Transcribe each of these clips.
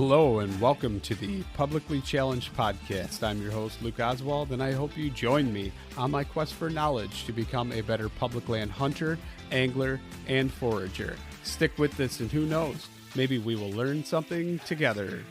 Hello and welcome to the Publicly Challenged Podcast. I'm your host, Luke Oswald, and I hope you join me on my quest for knowledge to become a better public land hunter, angler, and forager. Stick with this and who knows, maybe we will learn something together.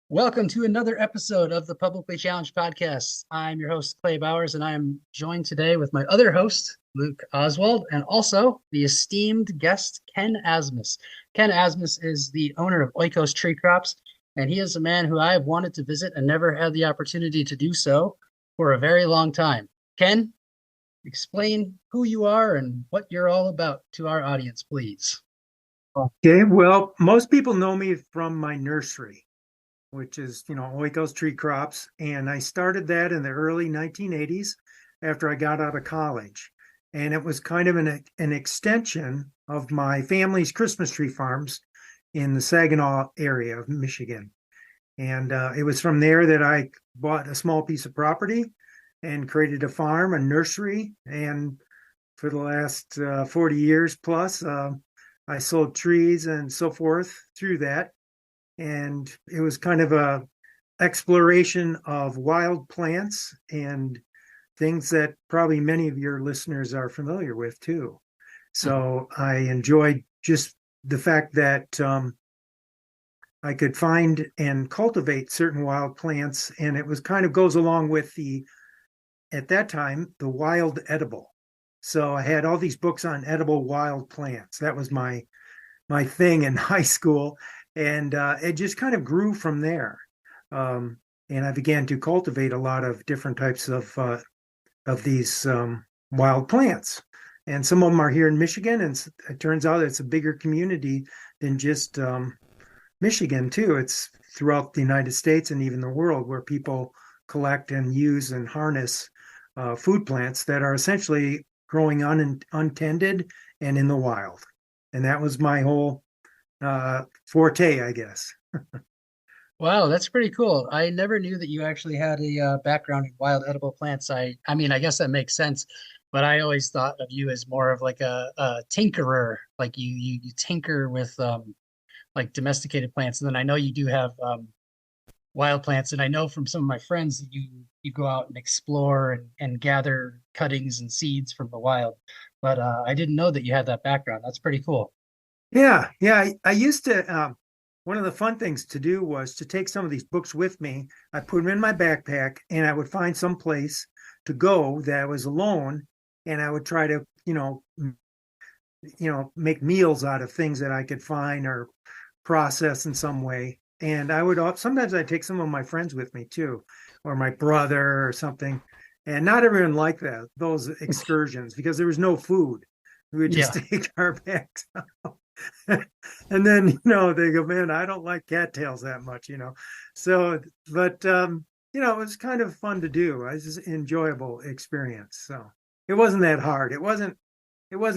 Welcome to another episode of the Publicly Challenged Podcast. I'm your host, Clay Bowers, and I am joined today with my other host, Luke Oswald, and also the esteemed guest, Ken Asmus. Ken Asmus is the owner of Oikos Tree Crops, and he is a man who I have wanted to visit and never had the opportunity to do so for a very long time. Ken, explain who you are and what you're all about to our audience, please. Okay, well, most people know me from my nursery, which is, Oikos Tree Crops. And I started that in the early 1980s after I got out of college. And it was kind of an extension of my family's Christmas tree farms in the Saginaw area of Michigan. And it was from there that I bought a small piece of property and created a farm, a nursery. And for the last 40 years plus, I sold trees and so forth through that. And it was kind of a exploration of wild plants and things that probably many of your listeners are familiar with too. So I enjoyed just the fact that I could find and cultivate certain wild plants, and it was kind of goes along with at that time, the wild edible. So I had all these books on edible wild plants. That was my thing in high school. And it just kind of grew from there. And I began to cultivate a lot of different types of these wild plants. And some of them are here in Michigan. And it turns out it's a bigger community than just Michigan, too. It's throughout the United States and even the world where people collect and use and harness food plants that are essentially growing untended and in the wild. And that was my whole forte, I guess. Wow, that's pretty cool. I never knew that you actually had a background in wild edible plants. I mean, I guess that makes sense, but I always thought of you as more of like a tinkerer, like you tinker with like domesticated plants. And then I know you do have wild plants, and I know from some of my friends that you go out and explore and gather cuttings and seeds from the wild. But I didn't know that you had that background. That's pretty cool. Yeah. I used to, one of the fun things to do was to take some of these books with me. I put them in my backpack, and I would find some place to go that I was alone, and I would try to, make meals out of things that I could find or process in some way. And sometimes I'd take some of my friends with me too, or my brother or something. And not everyone liked those excursions, because there was no food. We would just take our bags out. And then, they go, man, I don't like cattails that much, So, but, it was kind of fun to do. It was an enjoyable experience. So it wasn't that hard. It wasn't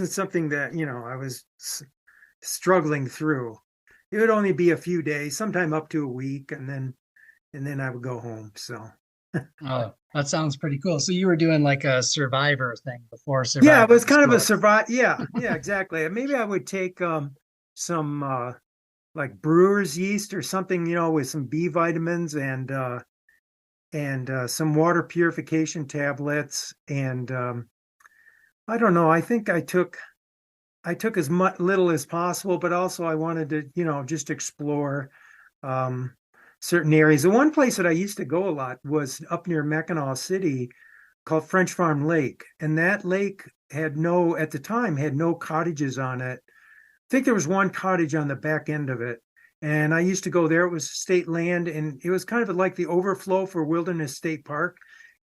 something that, I was struggling through. It would only be a few days, sometime up to a week, and then I would go home. So. Oh, that sounds pretty cool. So you were doing like a Survivor thing before Survivor. Yeah, it was kind of a survive. Yeah, exactly. Maybe I would take some like brewer's yeast or something, with some B vitamins and some water purification tablets. And I don't know. I think I took as little as possible, but also I wanted to, just explore certain areas. The one place that I used to go a lot was up near Mackinac City, called French Farm Lake. And that lake at the time had no cottages on it. I think there was one cottage on the back end of it. And I used to go there. It was state land, and it was kind of like the overflow for Wilderness State Park.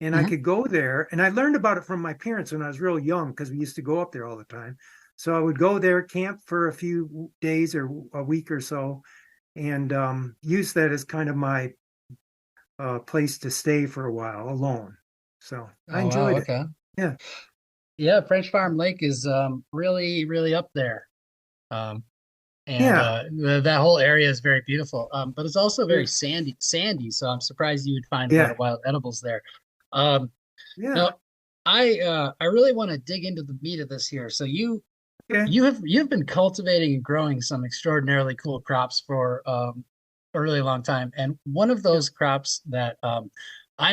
And I could go there, and I learned about it from my parents when I was real young, because we used to go up there all the time. So I would go there, camp for a few days or a week or so, and use that as kind of my place to stay for a while alone. So I enjoyed it. Okay. Yeah. French Farm Lake is really, really up there. That whole area is very beautiful. But it's also very sandy. So I'm surprised you would find a lot of wild edibles there. Now, I really want to dig into the meat of this here. So Okay. you've been cultivating and growing some extraordinarily cool crops for a really long time. And one of those crops that I'm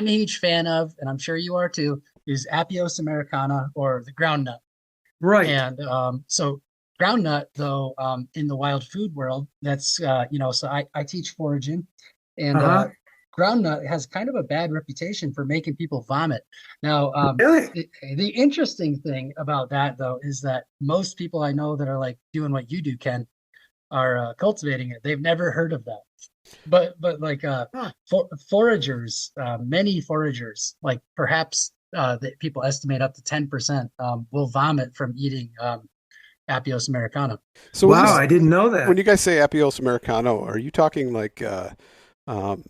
a huge fan of, and I'm sure you are too, is Apios americana or the groundnut. Right. And so groundnut, though, in the wild food world, that's so I teach foraging, and Uh-huh. groundnut has kind of a bad reputation for making people vomit. Now, Really? the interesting thing about that, though, is that most people I know that are like doing what you do, Ken, are cultivating it. They've never heard of that. But like Huh. foragers, many foragers, like perhaps that people estimate up to 10% will vomit from eating Apios americana. So Wow, I didn't know when that. you guys say Apios americano, are you talking um,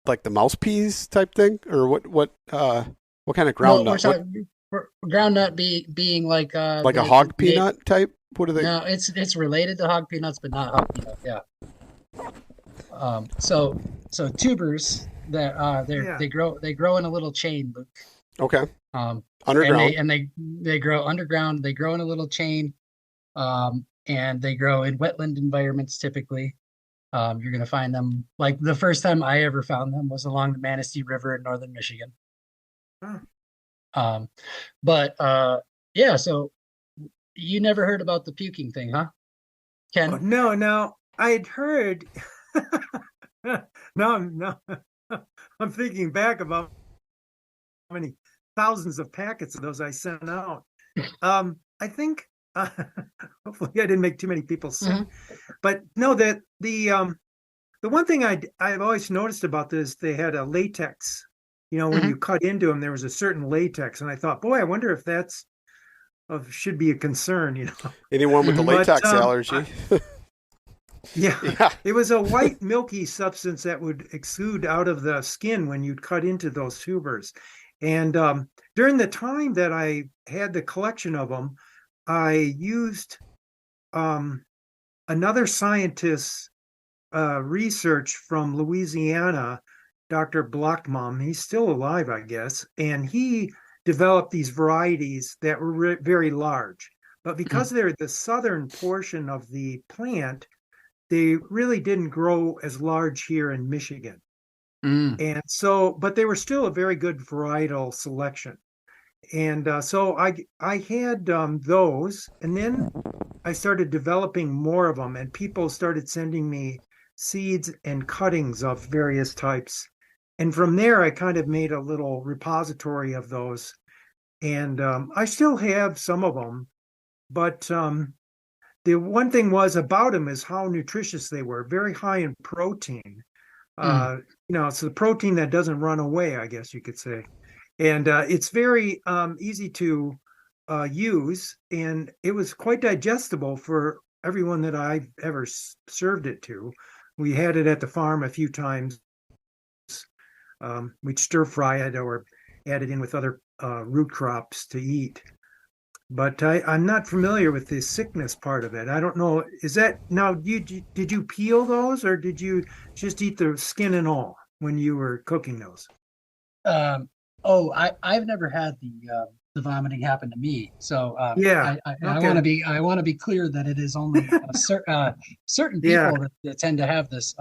like the mouse peas type thing, or what kind of Well, we're groundnut? What talking groundnut being like like a the hog peanut type? What are they? no, it's related to hog peanuts, but not hog peanut. Yeah. So tubers that Yeah. they grow in a little chain, Luke. Okay, And underground. they grow underground. They grow in a little chain, and they grow in wetland environments typically. You're going to find them like the first time I ever found them was along the Manistee River in northern Michigan. Huh. Um, but yeah, so you never heard about the puking thing, huh, Oh, Ken? no, no. I had heard. No, I'm thinking back about how many thousands of packets of those I sent out. I think hopefully I didn't make too many people sick. Mhm. But no, that the one thing I've always noticed about this, they had a latex. When you Mhm. cut into them, there was a certain latex, and I thought, boy, I wonder if that's should be a concern. Anyone with the Mhm. But latex allergy? yeah, Yeah. it was a white milky substance that would exude out of the skin when you'd cut into those tubers. And during the time that I had the collection of them, I used um, another scientist's research from Louisiana, Dr. Blockbaum. He's still alive, I guess, and he developed these varieties that were very large. But because they're the southern portion of the plant, they really didn't grow as large here in Michigan. Mhm. And so, but they were still a very good varietal selection. And so I had those, and then I started developing more of them, and people started sending me seeds and cuttings of various types. And from there, I kind of made a little repository of those. And I still have some of them, but the one thing was about them is how nutritious they were, very high in protein. Mhm. It's the protein that doesn't run away, I guess you could say. And it's very easy to use, and it was quite digestible for everyone that I've ever served it to. We had it at the farm a few times. We'd stir fry it or add it in with other root crops to eat. But I'm not familiar with the sickness part of it. I don't know. Is that now? Did you peel those, or did you just eat the skin and all when you were cooking those? Um, I've never had the vomiting happen to me. So Yeah. I Okay. want to be clear that it is only certain Yeah. people that tend to have this.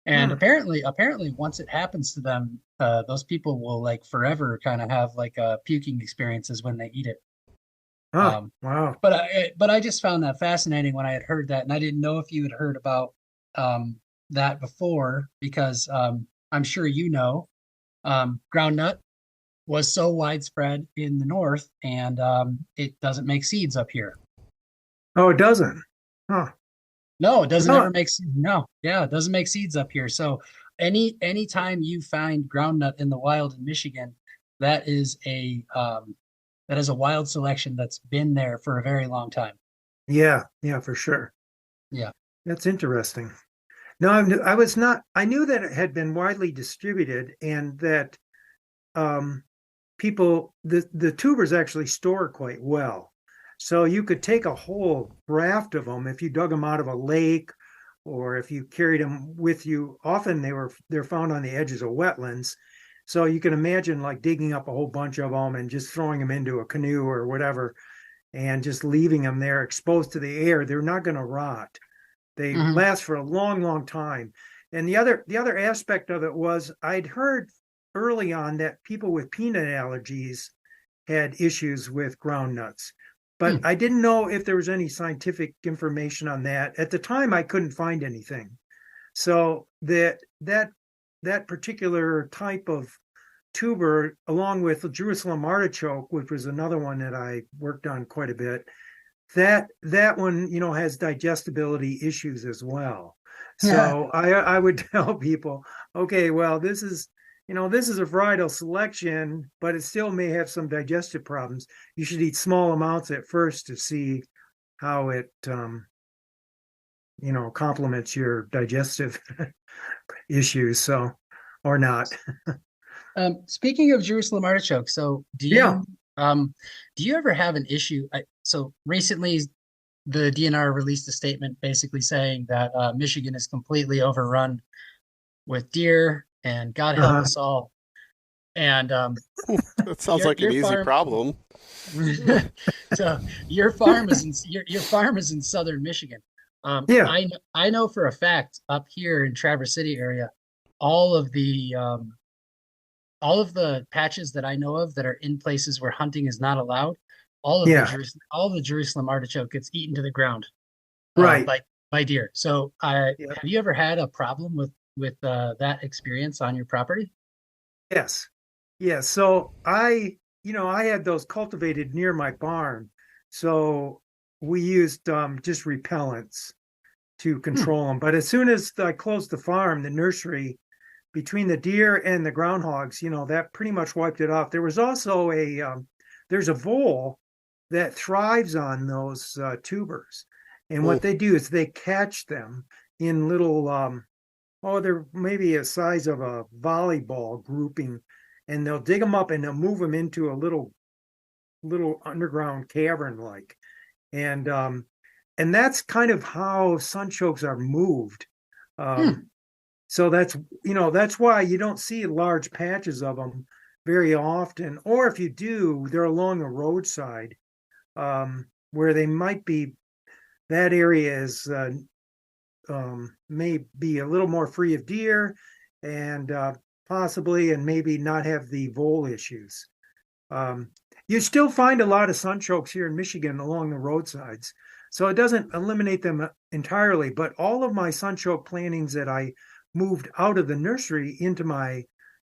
And Huh. apparently, once it happens to them, those people will like forever kind of have like puking experiences when they eat it. Huh. Um, Wow. but I just found that fascinating when I had heard that, and I didn't know if you had heard about that before because I'm sure you know groundnut was so widespread in the north, and it doesn't make seeds up here. Oh, it doesn't. Huh. No, it doesn't No. ever make no, yeah, it doesn't make seeds up here. So anytime you find groundnut in the wild in Michigan, that is a wild selection that's been there for a very long time. Yeah. Yeah, for sure. Yeah. That's interesting. No, I was not. I knew that it had been widely distributed, and that um, the tubers actually store quite well. So you could take a whole raft of them if you dug them out of a lake, or if you carried them with you. Often they're found on the edges of wetlands. So you can imagine like digging up a whole bunch of them and just throwing them into a canoe or whatever and just leaving them there exposed to the air. They're not going to rot. They Hmm. last for a long, long time. And the other aspect of it was I'd heard early on that people with peanut allergies had issues with ground nuts. But I didn't know if there was any scientific information on that. At the time, I couldn't find anything. So that particular type of tuber, along with the Jerusalem artichoke, which was another one that I worked on quite a bit, that one, has digestibility issues as well. Yeah. So I would tell people, okay, well, this is a varietal selection, but it still may have some digestive problems. You should eat small amounts at first to see how it complements your digestive issues. So, or not. Speaking of Jerusalem artichoke, so Yeah. do you ever have an issue? So recently, the DNR released a statement basically saying that Michigan is completely overrun with deer, and God help Uh-huh. us all. And That sounds like an your easy farm, problem. so your farm is in southern Michigan. Yeah. I know for a fact up here in Traverse City area, all of the um, all of the patches that I know of that are in places where hunting is not allowed, Yeah. All the Jerusalem artichoke gets eaten to the ground Right. by deer. So, Yeah. have you ever had a problem with that experience on your property? Yes. Yeah. So I had those cultivated near my barn. So we used just repellents to Hmm. control them. But as soon as I closed the farm, the nursery, between the deer and the groundhogs, that pretty much wiped it off. There was also there's a vole that thrives on those tubers. And Mm. what they do is they catch them in little, they're maybe a size of a volleyball grouping, and they'll dig them up and they'll move them into a little underground cavern like. And that's kind of how sunchokes are moved. Hmm. Um, so that's why you don't see large patches of them very often, or if you do, they're along the roadside, where they might be. That area is may be a little more free of deer, and possibly, and maybe not have the vole issues. Um, you still find a lot of sunchokes here in Michigan along the roadsides, so it doesn't eliminate them entirely. But all of my sunchoke plantings that I moved out of the nursery into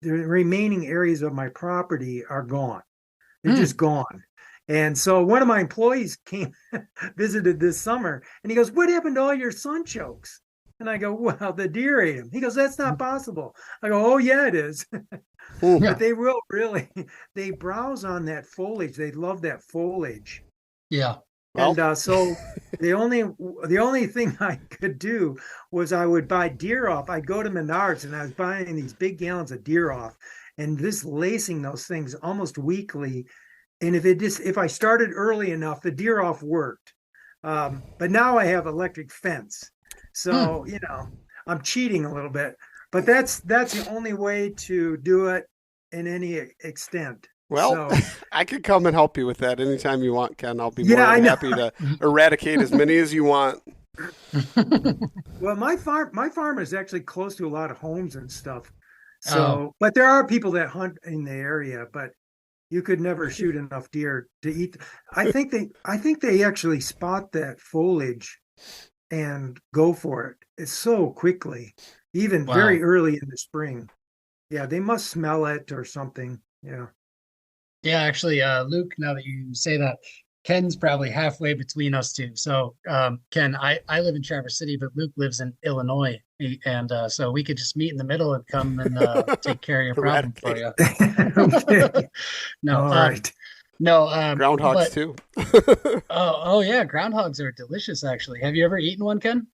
the remaining areas of my property are gone. They're Hmm. just gone. And so one of my employees came visited this summer, and he goes, "What happened to all your sunchokes?" And I go, "Well, the deer ate them." He goes, "That's not possible." I go, "Oh yeah, it is." Hmm. But Yeah. they will really, they browse on that foliage. They love that foliage. Yeah. And Well, so the only thing I could do was I would buy deer off. I'd go to Menards and I was buying these big gallons of deer off and just lacing those things almost weekly. And if I started early enough, the deer off worked. But now I have electric fence. Hmm. So, I'm cheating a little bit, but that's the only way to do it in any extent. well, So I could come and help you with that anytime you want, Ken. I'll be more yeah, I than know. happy to eradicate as many as you want. Well, my farm is actually close to a lot of homes and stuff. Oh, So, but there are people that hunt in the area, but you could never shoot enough deer to eat. I think they actually spot that foliage and go for it. It's so quickly, even very wow. early in the spring. Yeah, they must smell it or something. Yeah. Yeah, actually, Luke, now that you say that, Ken's probably halfway between us two. So, Ken, I live in Traverse City, but Luke lives in Illinois. And so we could just meet in the middle and come and take care of your problem for Eradicate you. Okay. No, All right. no, groundhogs but too. oh yeah, groundhogs are delicious, actually. Have you ever eaten one, Ken?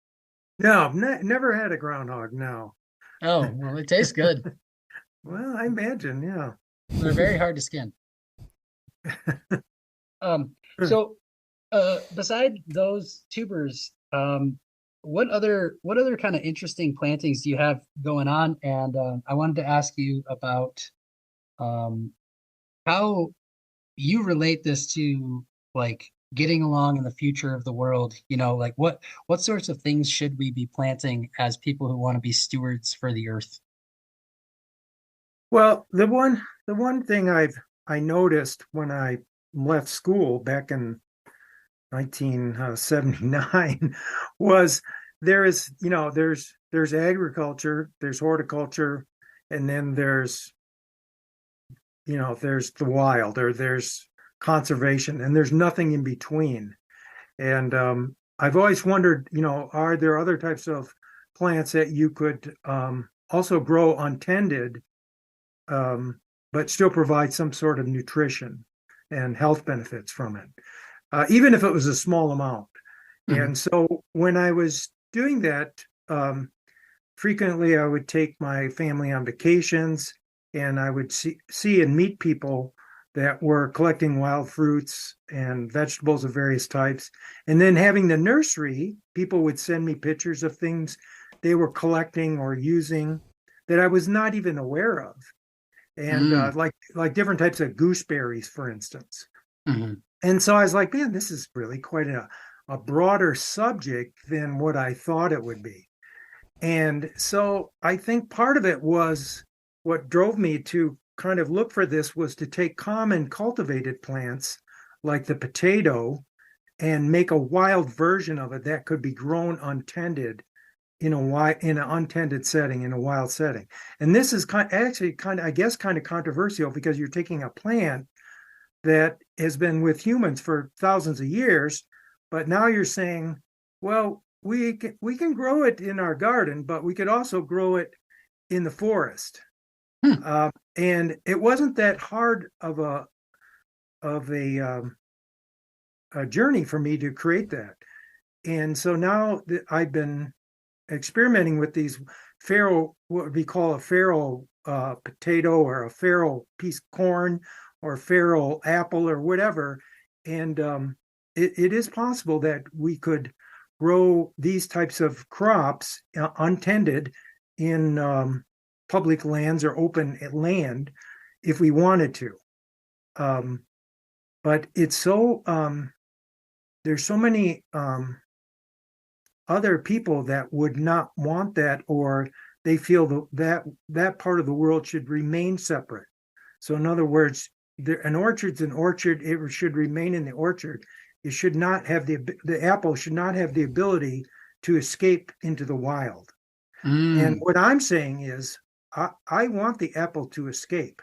No, never had a groundhog. No. Oh, well, it tastes good. Well, I imagine. Yeah. They're very hard to skin. So beside those tubers, what other kind of interesting plantings do you have going on? And I wanted to ask you about Um, how you relate this to like getting along in the future of the world, like what sorts of things should we be planting as people who want to be stewards for the earth? Well, the one thing I noticed when I left school back in 1979 was there's agriculture, there's horticulture, and then there's the wild, or there's conservation, and there's nothing in between. And I've always wondered, are there other types of plants that you could also grow untended, but still provide some sort of nutrition and health benefits from it, even if it was a small amount. Mhm. And so when I was doing that, frequently I would take my family on vacations, and I would see and meet people that were collecting wild fruits and vegetables of various types. And then having the nursery, people would send me pictures of things they were collecting or using that I was not even aware of. And Mm. like different types of gooseberries, for instance. Mhm. And so I was like, man, this is really quite a broader subject than what I thought it would be. And so I think part of it was what drove me to kind of look for this was to take common cultivated plants like the potato and make a wild version of it that could be grown untended in an untended setting, in a wild setting. And this is actually kind of, I guess, kind of controversial, because you're taking a plant that has been with humans for thousands of years, but now you're saying, well, we can grow it in our garden, but we could also grow it in the forest. Hmm. And it wasn't that hard of a journey for me to create that. And so now that I've been experimenting with these what we call a farrow potato, or a farrow piece of corn, or farrow apple, or whatever. And it is possible that we could grow these types of crops untended in public lands or open land if we wanted to. Um, but there's so many other people that would not want that, or they feel that part of the world should remain separate. So in other words, an orchard's an orchard. It should remain in the orchard. It should not have the apple should not have the ability to escape into the wild. And Mm. what I'm saying is, I want the apple to escape.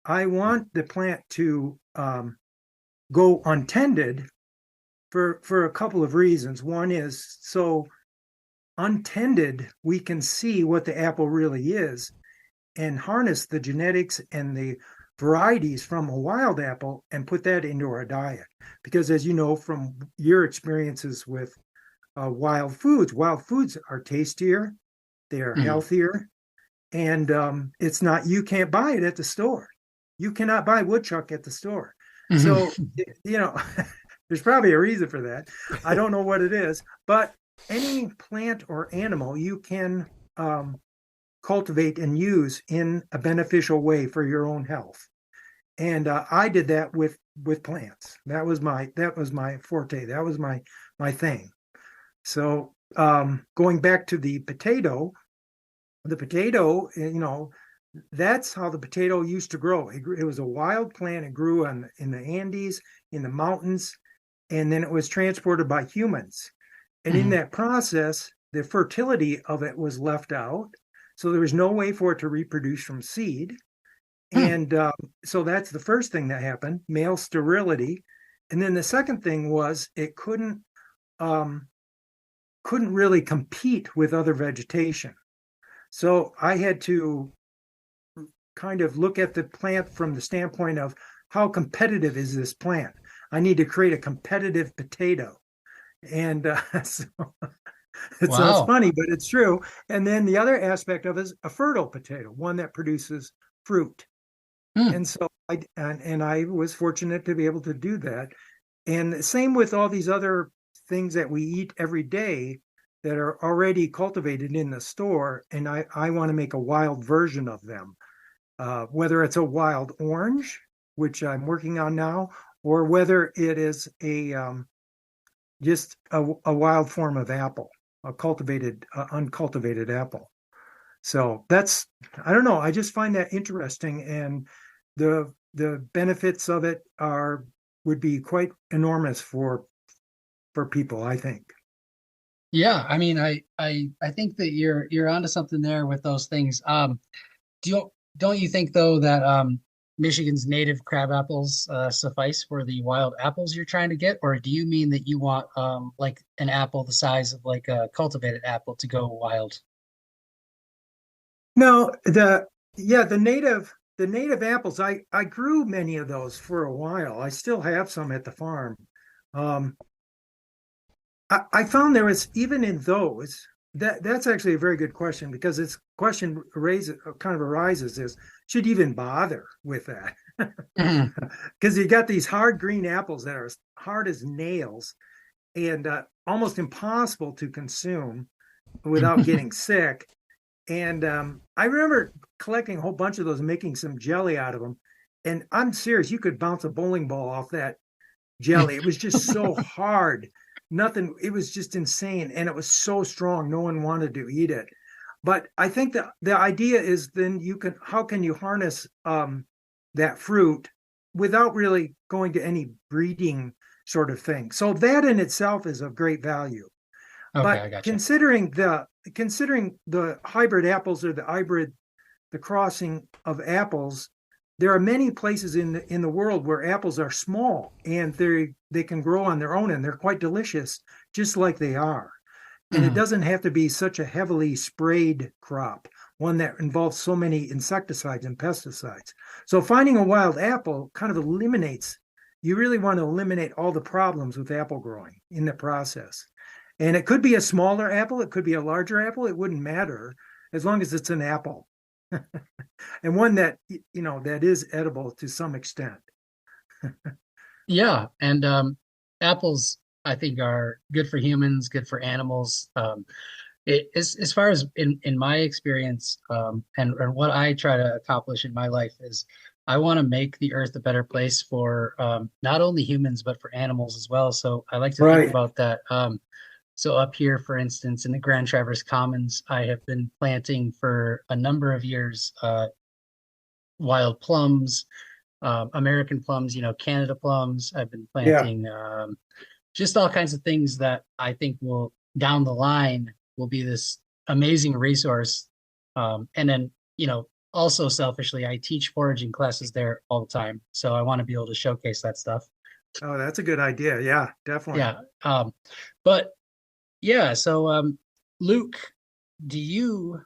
I want the plant to go untended for a couple of reasons. One is, so untended, we can see what the apple really is and harness the genetics and the varieties from a wild apple and put that into our diet. Because as you know from your experiences with wild foods are tastier, they are Mhm. healthier, and you can't buy it at the store. You cannot buy woodchuck at the store. Mhm. So, there's probably a reason for that. I don't know what it is, but any plant or animal you can cultivate and use in a beneficial way for your own health. And I did that with plants. That was my forte. That was my thing. So going back to the potato, that's how the potato used to grow. It was a wild plant. It grew in the Andes, in the mountains, and then it was transported by humans. And in Mhm. that process, the fertility of it was left out. So there was no way for it to reproduce from seed. Hmm. And so that's the first thing that happened, male sterility. And then the second thing was it um, couldn't really compete with other vegetation. So I had to kind of look at the plant from the standpoint of, how competitive is this plant? I need to create a competitive potato. And so it sounds Wow. funny, but it's true. And then the other aspect of it is a fertile potato, one that produces fruit. Hmm. And so I was fortunate to be able to do that. And same with all these other things that we eat every day that are already cultivated in the store. And I want to make a wild version of them. whether it's a wild orange, which I'm working on now, or whether it is just a wild form of apple, a cultivated, uncultivated apple. So I don't know. I just find that interesting, and the benefits of it would be quite enormous for people, I think. Yeah, I mean, I think that you're onto something there with those things. Don't you think though that Michigan's native crab apples suffice for the wild apples you're trying to get, or do you mean that you want like an apple the size of like a cultivated apple to go wild? No, the native apples, I grew many of those for a while. I still have some at the farm. Um, I found there was even in those that's actually a very good question, because this question arises is, should you even bother with that? Mhm. Because you got these hard green apples that are as hard as nails, and almost impossible to consume without getting sick. And I remember collecting a whole bunch of those and making some jelly out of them. And I'm serious, you could bounce a bowling ball off that jelly. It was just so hard. Nothing, it was just insane. And it was so strong, no one wanted to eat it. But I think that the idea is, then how can you harness that fruit without really going to any breeding sort of thing? So that in itself is of great value. Okay, But I gotcha. considering the hybrid apples, or the crossing of apples, there are many places in the world where apples are small, and they can grow on their own, and they're quite delicious just like they are. And it Mhm. doesn't have to be such a heavily sprayed crop, one that involves so many insecticides and pesticides. So finding a wild apple kind of eliminates, you really want to eliminate all the problems with apple growing in the process. And it could be a smaller apple, it could be a larger apple, it wouldn't matter, as long as it's an apple. And one that, that is edible to some extent. Yeah, and apples I think are good for humans, good for animals. As far as in my experience, and what I try to accomplish in my life is I want to make the earth a better place for not only humans but for animals as well. So I like to think Right. about that. So up here, for instance, in the Grand Traverse Commons, I have been planting for a number of years wild plums, American plums, Canada plums. I've been Yeah. planting just all kinds of things that I think will down the line will be this amazing resource. And then, also selfishly, I teach foraging classes there all the time. So I want to be able to showcase that stuff. Oh, that's a good idea. Yeah, definitely. Yeah. But yeah, so Luke, do you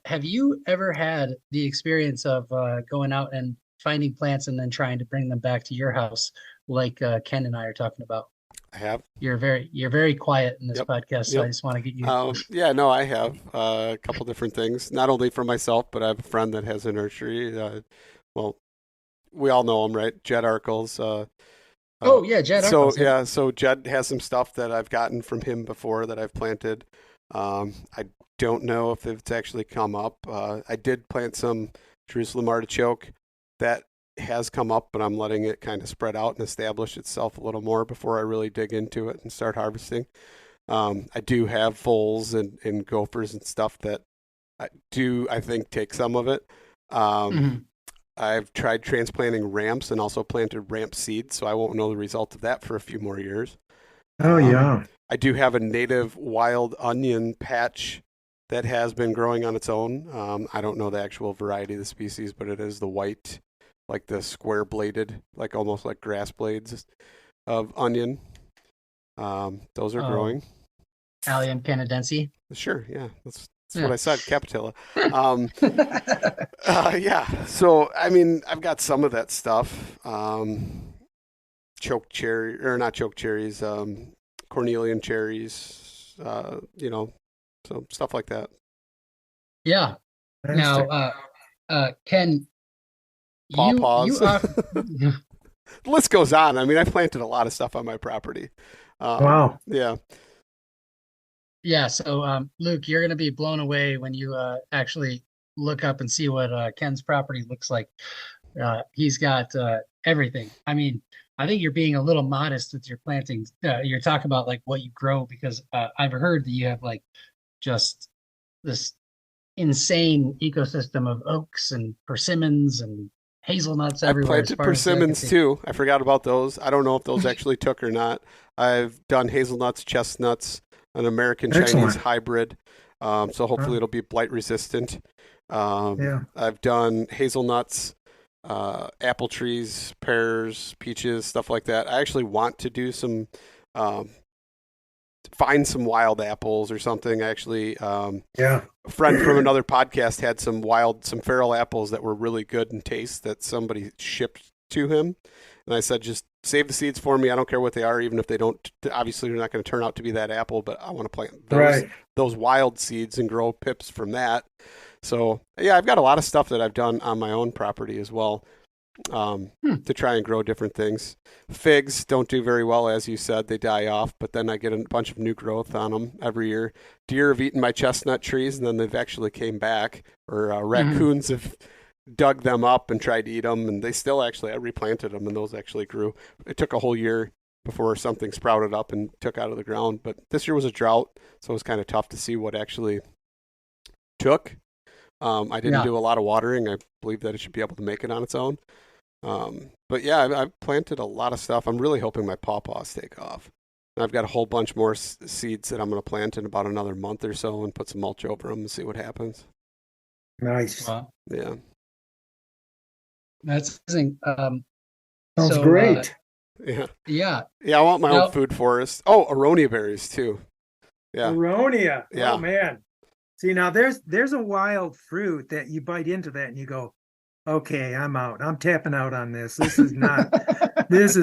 have you ever had the experience of going out and finding plants and then trying to bring them back to your house like Ken and I are talking about? I have. You're very quiet in this Yep. podcast, so I Yep. just want to get you. Yeah, no, I have a couple different things. Not only for myself, but I have a friend that has a nursery. Well, we all know him, right? Jed Arkles. Oh yeah, Jed So Arkles. Yeah. yeah, so Jed has some stuff that I've gotten from him before that I've planted. I don't know if it's actually come up. I did plant some Jerusalem artichoke that has come up, but I'm letting it kind of spread out and establish itself a little more before I really dig into it and start harvesting. I do have foals and gophers and stuff that I think, take some of it. Um, Mhm. I've tried transplanting ramps and also planted ramp seeds, so I won't know the result of that for a few more years. Oh, Um, yeah. I do have a native wild onion patch that has been growing on its own. I don't know the actual variety of the species, but it is the white, like the square bladed, like almost like grass blades of onion. Those are Oh, growing. Allium canadense. Sure, yeah, that's what Yeah. I said, Capitilla. Um, yeah, so I mean, I've got some of that stuff. Choke cherry, or not choke cherries, cornelian cherries, so stuff like that. Yeah. Now, Fantastic. Ken, you Pawpaws. are. The list goes on. I mean, I planted a lot of stuff on my property. Wow. Yeah. Yeah, so Luke, you're going to be blown away when you actually look up and see what Ken's property looks like. He's got everything. I mean, I think you're being a little modest with your plantings. You're talking about like what you grow because I've heard that you have like just this insane ecosystem of oaks and persimmons and hazelnuts I've everywhere. As planted far as the eye can persimmons see. too. I forgot about those. I don't know if those actually took or not. I've done hazelnuts, chestnuts, an American Chinese Excellent. hybrid. So hopefully it'll be blight resistant. Yeah. I've done hazelnuts, apple trees, pears, peaches, stuff like that. I actually want to do some, find some wild apples or something. Actually, Yeah. a friend from another podcast had some feral apples that were really good in taste that somebody shipped to him. And I said, just save the seeds for me. I don't care what they are, even if they don't, obviously they're not going to turn out to be that apple, but I want to plant those wild seeds and grow pips from that. So yeah, I've got a lot of stuff that I've done on my own property as well, to try and grow different things. Figs don't do very well, as you said, they die off, but then I get a bunch of new growth on them every year. Deer have eaten my chestnut trees, and then they've actually came back, or raccoons have dug them up and tried to eat them, and they still actually, I replanted them, and those actually grew. It took a whole year before something sprouted up and took out of the ground, but this year was a drought, so it was kind of tough to see what actually took. I didn't do a lot of watering. I believe that it should be able to make it on its own. But yeah, I've planted a lot of stuff. I'm really hoping my pawpaws take off. And I've got a whole bunch more seeds that I'm going to plant in about another month or so and put some mulch over them and see what happens. Nice. Wow. Yeah. That's amazing. Sounds so, great. Yeah. Yeah. Yeah, I want my Now- own food forest. Oh, aronia berries too. Yeah. Aronia. Yeah. Oh man. See, now there's a wild fruit that you bite into that and you go, okay, I'm out. I'm tapping out on this. This is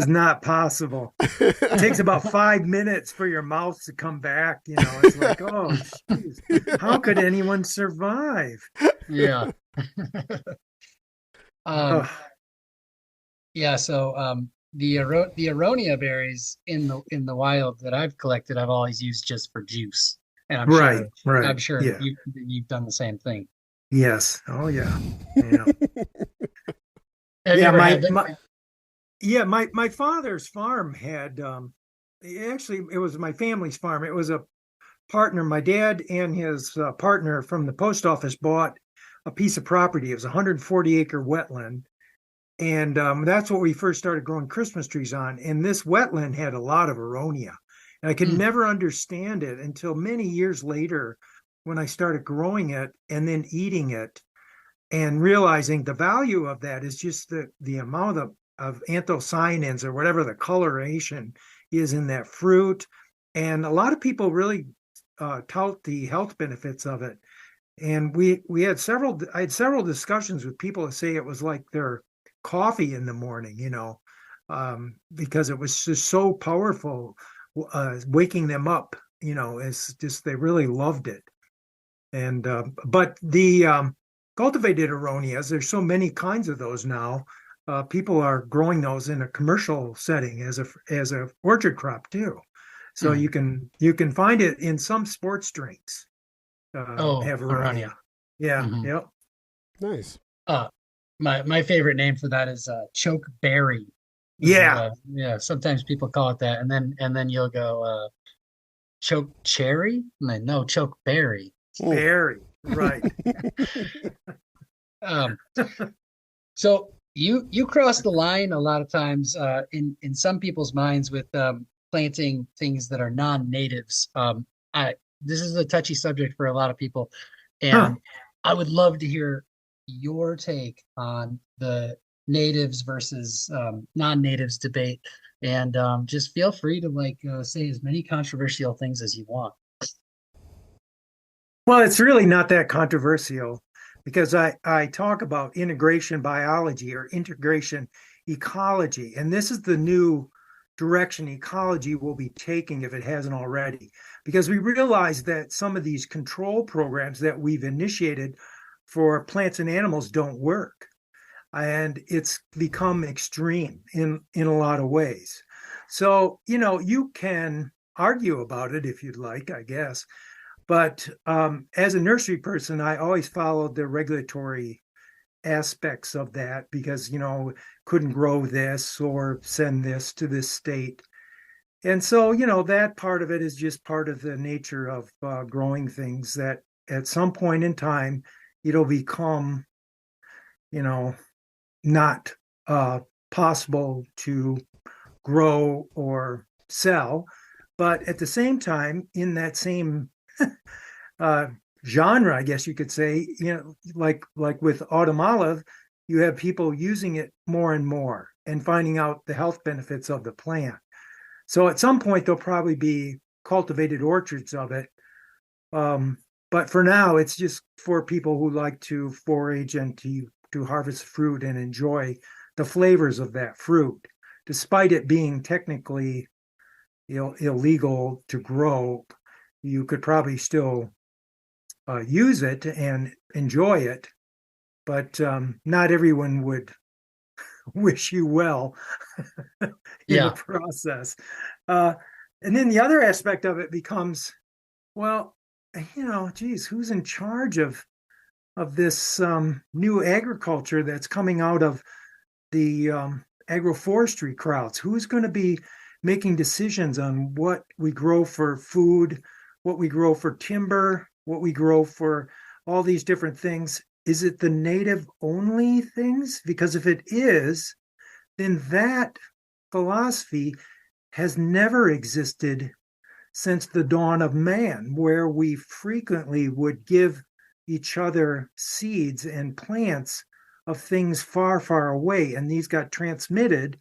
not possible. It takes about 5 minutes for your mouth to come back. You know, it's like, oh, geez, how could anyone survive? Yeah. Ugh. Yeah. So the aronia berries in the wild that I've collected, I've always used just for juice, and I'm Right. sure Yeah. you've done the same thing. Yes. Oh yeah. Yeah. Have you Yeah, ever my- had them? my my father's farm had actually it was my family's farm. It was a partner. My dad and his partner from the post office bought a piece of property. It was a 140-acre wetland, and that's what we first started growing Christmas trees on. And this wetland had a lot of aronia, and I could never understand it until many years later when I started growing it and then eating it, and realizing the value of that is just the amount of anthocyanins or whatever the coloration is in that fruit. And a lot of people really tout the health benefits of it. And I had several discussions with people that say it was like their coffee in the morning, you know, because it was just so powerful, waking them up, you know, it's just, they really loved it. And, but the cultivated aronias, there's so many kinds of those now. People are growing those in a commercial setting as a orchard crop too. So you can find it in some sports drinks. Have aronia. Yeah. Mhm. Yep. Nice. My favorite name for that is choke berry. Yeah. Yeah. Sometimes people call it that, and then you'll go choke cherry. No, choke berry. Berry. Right. So you cross the line a lot of times in some people's minds with planting things that are non-natives. This is a touchy subject for a lot of people, and I would love to hear your take on the natives versus non-natives debate. And just feel free to say as many controversial things as you want. Well, it's really not that controversial because I talk about integration biology or integration ecology. And this is the new direction ecology will be taking if it hasn't already, because we realize that some of these control programs that we've initiated for plants and animals don't work. And it's become extreme in a lot of ways. So, you know, you can argue about it if you'd like, I guess. But as a nursery person, I always followed the regulatory aspects of that because, couldn't grow this or send this to this state. And so, that part of it is just part of the nature of growing things that at some point in time, it'll become, not possible to grow or sell. But at the same time, in that same uh, genre, I guess you could say, like with autumn olive, you have people using it more and more and finding out the health benefits of the plant. So at some point, there'll probably be cultivated orchards of it. But for now, it's just for people who like to forage and to harvest fruit and enjoy the flavors of that fruit, despite it being technically illegal to grow. You could probably still use it and enjoy it, but not everyone would wish you well in the process. And then the other aspect of it becomes, well, geez, who's in charge of this new agriculture that's coming out of the agroforestry crowds? Who's going to be making decisions on what we grow for food, what we grow for timber, what we grow for all these different things? Is it the native only things? Because if it is, then that philosophy has never existed since the dawn of man, where we frequently would give each other seeds and plants of things far, far away. And these got transmitted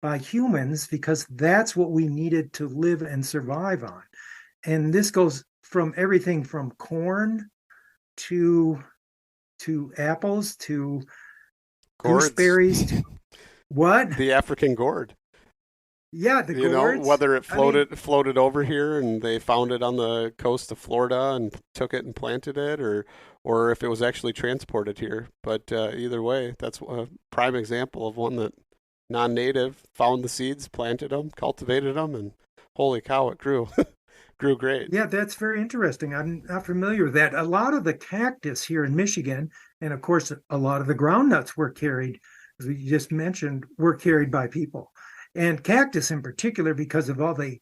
by humans because that's what we needed to live and survive on. And this goes from everything from corn to apples to Gourds. gooseberries to what? The African gourd. Yeah, the gourds. Whether it floated over here and they found it on the coast of Florida and took it and planted it, or if it was actually transported here. But either way, that's a prime example of one that non-native found the seeds, planted them, cultivated them, and holy cow, it grew. Grew great. Yeah, that's very interesting. I'm not familiar with that. A lot of the cactus here in Michigan, and of course, a lot of the groundnuts were carried, as we just mentioned, were carried by people. And cactus in particular, because of all the,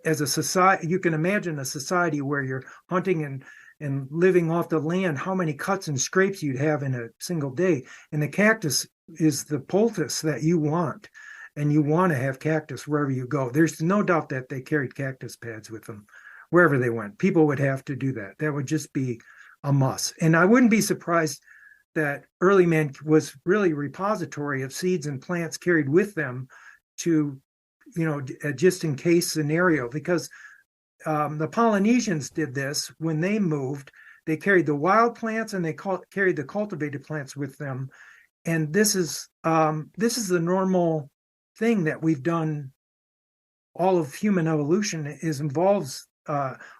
as a society, you can imagine a society where you're hunting and living off the land, how many cuts and scrapes you'd have in a single day. And the cactus is the poultice that you want. And you want to have cactus wherever you go. There's no doubt that they carried cactus pads with them wherever they went. People would have to do that. That would just be a must. And I wouldn't be surprised that early man was really a repository of seeds and plants carried with them to, just in case scenario, because the Polynesians did this when they moved. They carried the wild plants and they carried the cultivated plants with them. And this is the normal thing that we've done. All of human evolution involves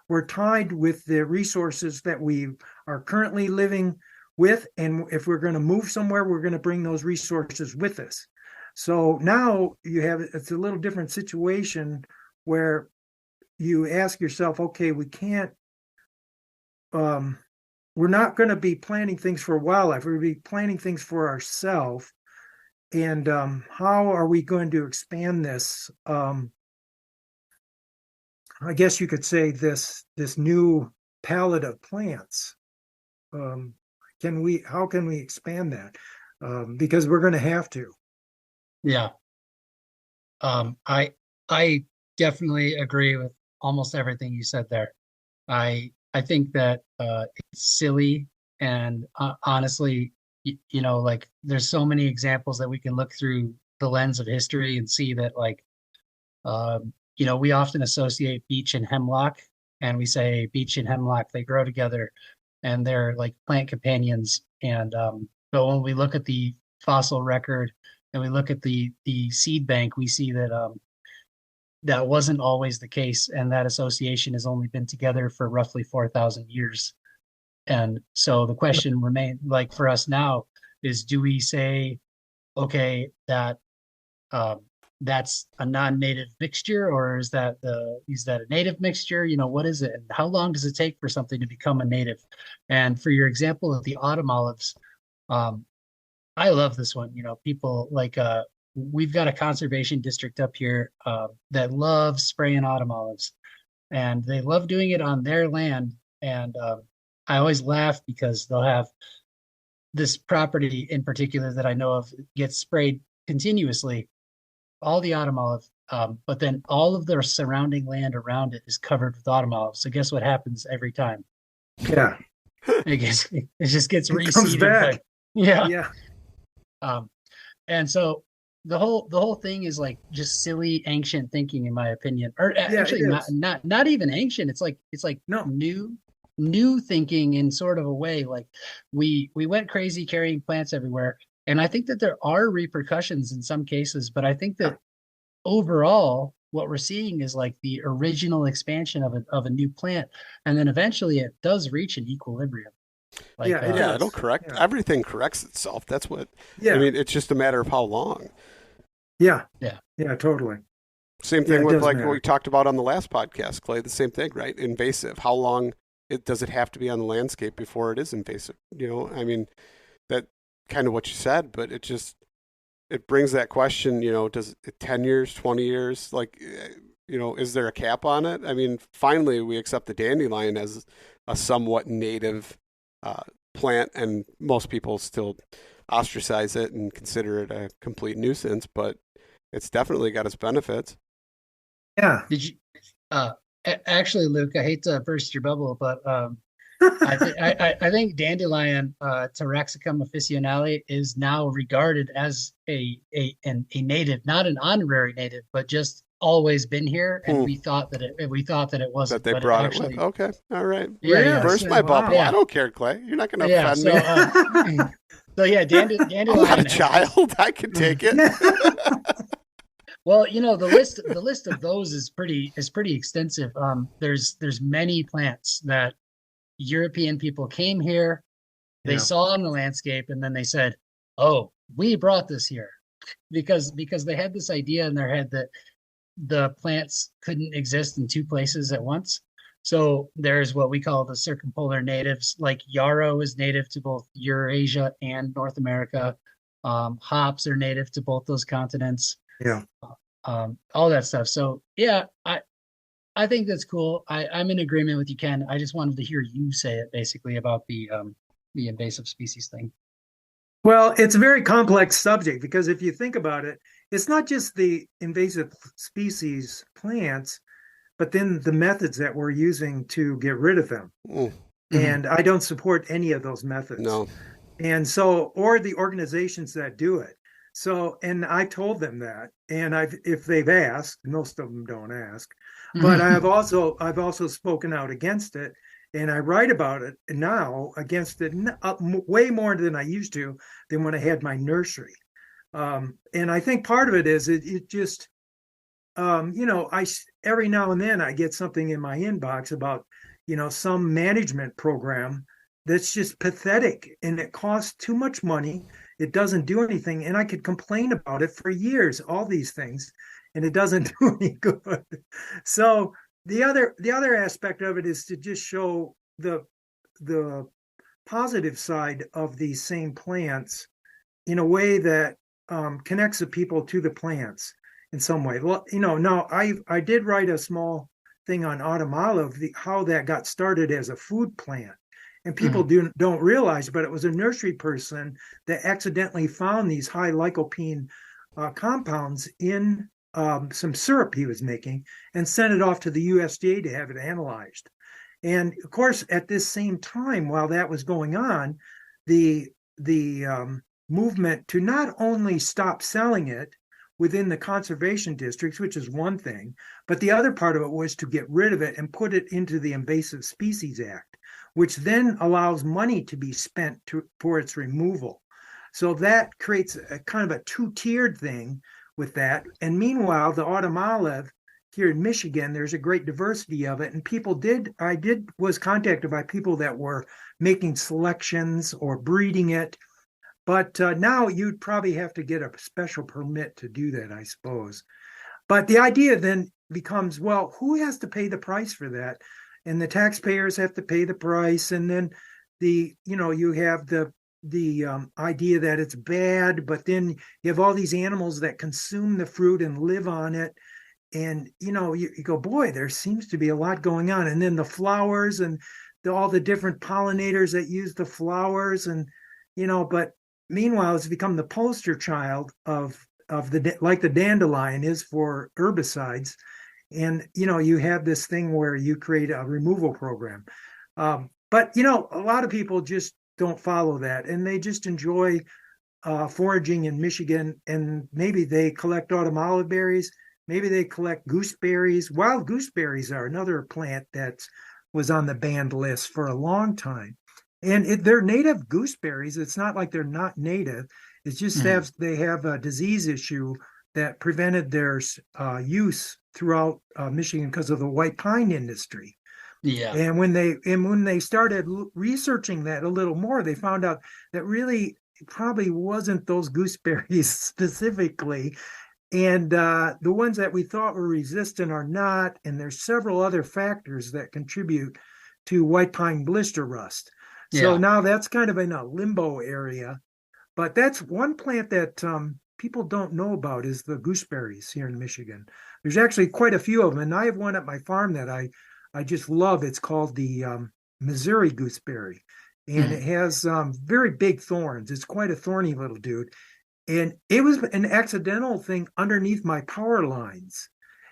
we're tied with the resources that we are currently living with, and if we're going to move somewhere, we're going to bring those resources with us. So now it's a little different situation where you ask yourself, okay, we can't we're not going to be planting things for wildlife, we're going to be planting things for ourselves. And how are we going to expand this? I guess you could say this new palette of plants. How can we expand that? Because we're going to have to. Yeah. I definitely agree with almost everything you said there. I think that it's silly, and honestly, like there's so many examples that we can look through the lens of history and see that, like, we often associate beech and hemlock, and we say beech and hemlock, they grow together and they're like plant companions. And but when we look at the fossil record and we look at the seed bank, we see that that wasn't always the case, and that association has only been together for roughly 4,000 years. And so the question remains, like for us now, is do we say, okay, that that's a non-native mixture, or is that a native mixture? What is it? And how long does it take for something to become a native? And for your example of the autumn olives, um, I love this one. People like we've got a conservation district up here that loves spraying autumn olives, and they love doing it on their land. And I always laugh because they'll have this property in particular that I know of gets sprayed continuously, all the autumn olive, but then all of their surrounding land around it is covered with autumn olives. So guess what happens every time? Yeah. It just gets It comes reseeded. back. Yeah. Yeah. And so the whole thing is like just silly ancient thinking, in my opinion. Or actually not even ancient. It's like No. new thinking in sort of a way. Like we went crazy carrying plants everywhere. And I think that there are repercussions in some cases, but I think that overall what we're seeing is like the original expansion of a new plant, and then eventually it does reach an equilibrium. Like, Yeah, it'll correct. Yeah. Everything corrects itself. That's what. Yeah. I mean, it's just a matter of how long. Yeah. Yeah. Yeah, totally. Same Yeah, thing it with does like matter. what we talked about on the last podcast, Clay. The same thing, right? Invasive. How long does it have to be on the landscape before it is invasive? I mean, that kind of what you said, but it brings that question. Does it 10 years, 20 years? Like, is there a cap on it? I mean, finally, we accept the dandelion as a somewhat native plant, and most people still ostracize it and consider it a complete nuisance, but it's definitely got its benefits. Yeah. did you actually, Luke, I hate to burst your bubble, but I think dandelion Taraxacum officinale is now regarded as a native, not an honorary native, but just always been here, and we thought that it wasn't. That they but brought actually, it with. Okay, all right. Yeah, Burst my bubble. Yeah. I don't care, Clay. You're not going to yeah. offend me. So yeah, I'm not a dandelion. child. I can take it. Well, the list of those is pretty extensive. There's many plants that European people came here, they Yeah. saw on the landscape, and then they said, "Oh, we brought this here," because they had this idea in their head that the plants couldn't exist in two places at once. So there's what we call the circumpolar natives. Like yarrow is native to both Eurasia and North America. Hops are native to both those continents. Yeah. All that stuff. So yeah, I think that's cool. I'm in agreement with you, Ken. I just wanted to hear you say it basically about the invasive species thing. Well, it's a very complex subject because if you think about it, it's not just the invasive species plants, but then the methods that we're using to get rid of them. And I don't support any of those methods. No. And so, or the organizations that do it. So, and I told them that, and if they've asked, most of them don't ask, but I've also spoken out against it, and I write about it now against it way more than I used to than when I had my nursery. And I think part of it is it just, I every now and then I get something in my inbox about, some management program that's just pathetic and it costs too much money. It doesn't do anything. And I could complain about it for years, all these things, and it doesn't do any good. So the other aspect of it is to just show the positive side of these same plants in a way that connects the people to the plants in some way. Well, now I did write a small thing on autumn olive, how that got started as a food plant. And people don't realize, but it was a nursery person that accidentally found these high lycopene compounds in some syrup he was making and sent it off to the USDA to have it analyzed. And of course, at this same time, while that was going on, the movement to not only stop selling it within the conservation districts, which is one thing, but the other part of it was to get rid of it and put it into the Invasive Species Act, which then allows money to be spent for its removal. So that creates a kind of a two-tiered thing with that. And meanwhile, the autumn olive here in Michigan, there's a great diversity of it. And was contacted by people that were making selections or breeding it. But now you'd probably have to get a special permit to do that, I suppose. But the idea then becomes, well, who has to pay the price for that? And the taxpayers have to pay the price. And then you have the idea that it's bad, but then you have all these animals that consume the fruit and live on it. And, you go, boy, there seems to be a lot going on. And then the flowers and all the different pollinators that use the flowers. And, but meanwhile, it's become the poster child of like the dandelion is for herbicides. And, you have this thing where you create a removal program. But, a lot of people just don't follow that, and they just enjoy foraging in Michigan, and maybe they collect autumn olive berries, maybe they collect gooseberries. Wild gooseberries are another plant that was on the banned list for a long time. And they're native gooseberries. It's not like they're not native. It's just they have a disease issue that prevented their use throughout Michigan because of the white pine industry. Yeah. And when they started researching that a little more, they found out that really it probably wasn't those gooseberries specifically. And the ones that we thought were resistant are not. And there's several other factors that contribute to white pine blister rust. So now that's kind of in a limbo area. But that's one plant that people don't know about is the gooseberries here in Michigan. There's actually quite a few of them. And I have one at my farm that I just love. It's called the Missouri gooseberry. And it has very big thorns. It's quite a thorny little dude. And it was an accidental thing underneath my power lines.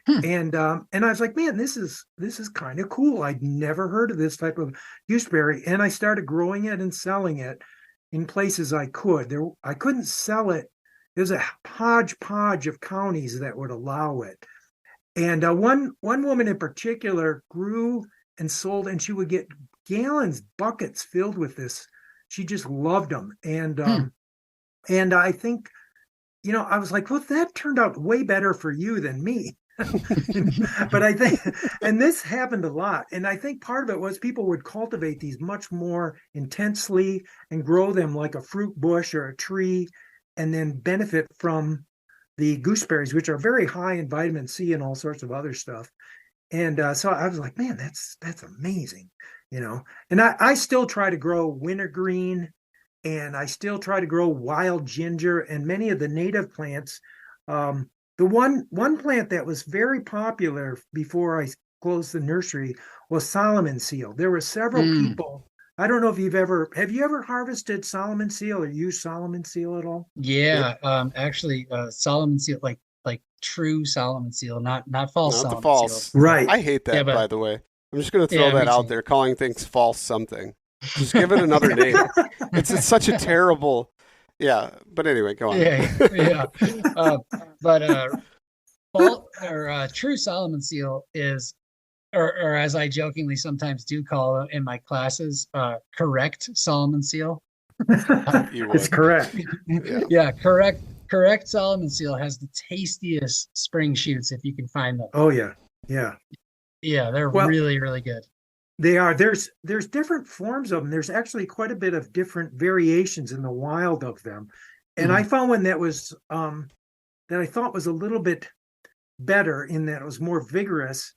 And I was like, man, this is kind of cool. I'd never heard of this type of gooseberry. And I started growing it and selling it in places I could. I couldn't sell it. There's a hodgepodge of counties that would allow it. And one woman in particular grew and sold, and she would get gallons, buckets filled with this. She just loved them. And I think, I was like, well, that turned out way better for you than me. But I think, and this happened a lot. And I think part of it was people would cultivate these much more intensely and grow them like a fruit bush or a tree, and then benefit from the gooseberries, which are very high in vitamin C and all sorts of other stuff. And so I was like, man, that's amazing, And I still try to grow wintergreen, and I still try to grow wild ginger and many of the native plants. The one plant that was very popular before I closed the nursery was Solomon seal. There were several people. I don't know if have you ever harvested Solomon seal or used Solomon seal at all? Yeah. Actually, Solomon seal, like true Solomon seal, not false Not Solomon the false. seal. Right. I hate that, Yeah, by the way. I'm just going to throw that me out too. there, calling things false something. Just give it another name. It's such a terrible. Yeah, but anyway, go on. Yeah. But true Solomon seal is, or as I jokingly sometimes do call it in my classes, correct Solomon seal. You would. That's correct. Yeah, correct Solomon seal has the tastiest spring shoots if you can find them. Oh yeah. Yeah. Yeah, they're really, really good. They are. There's different forms of them. There's actually quite a bit of different variations in the wild of them. And I found one that was that I thought was a little bit better in that it was more vigorous.